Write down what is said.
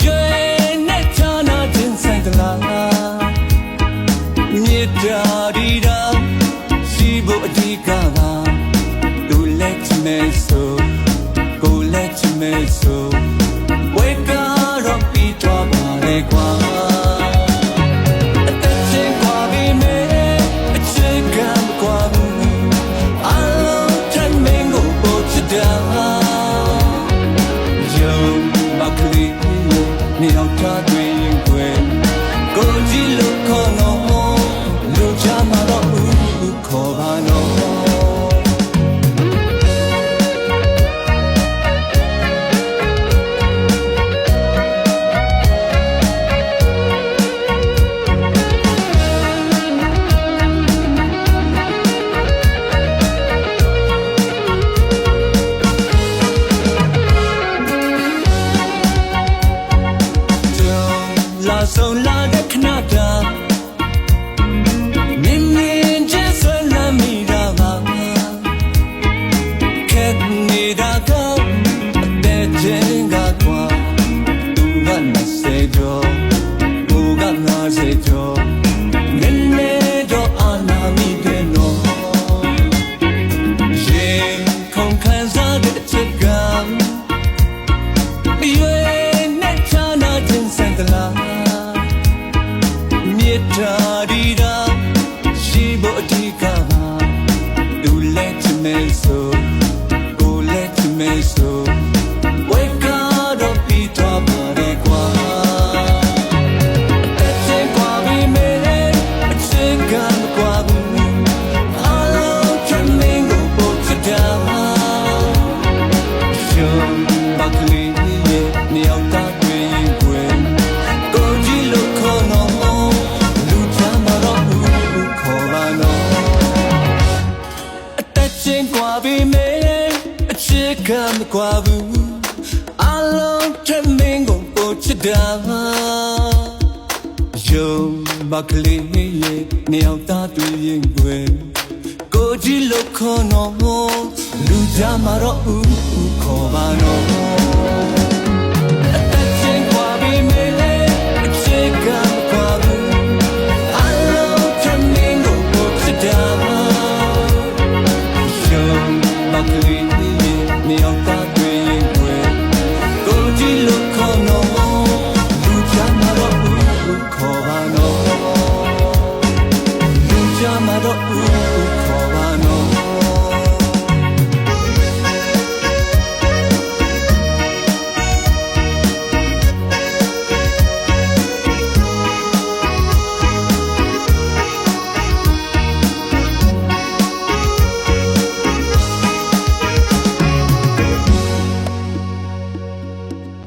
ရွယ်နဲ့ချာနာခြင်းဆိုင်သလားမြေတာဒီတာရှိဖို့အဓိကပါသူလက်ချမဲ့ဆိုကိုလက်ချမဲ့ဆိုဝေကတော့ပြီးတော့ပါလေကွာမြေအောင်ထားတွင်ွယ်ကိုကြည့်လို့ခေါ်တော့လူချမှာတော့ဦးခေါ်ပါတော့ဆုံးလာတဲ့ခဏတာမြင်မြင်ချင်းဆွဲလမ်းမိတာပါခက်နေတာကအသက်ချင်းကကွာသူက20ကျော်ကိုက50ကျော်နည်းနည်းတော့အာနာမိတယ်နော်ရင်ခုန်ခံစားတဲ့အချက်ကရွယ်နဲ့ချာနာခြင်းစံတလားမြေတာဒီတာရှိဖို့အဓိကပါလူလက်ချမဲ့ဆိုကိုလက်ချမဲ့ဆိုဝေကတော့ပြီးတော့ပါလေကွာအချက်ကွာပြီးမယ်အချက်ကမကွာဘူးအားလုံးချမင်းကိုပို့ချတာရှုံးပါကလေးရဲ့နေအောင်တာတွင်ွယ်ကိုကြည့်လို့ခေါ်တော့ချင်းကွာပြီးမယ်အချက်ကမကွာဘူးအလုံးထမင်းကိုပို့ချတာယုံမကလေးရဲ့နေအောင်သားတွေ့ရင်ွယ်ကိုကြည့်လို့ခေါ်တော့လူကြမှာတော့ခေါ်ပါတော့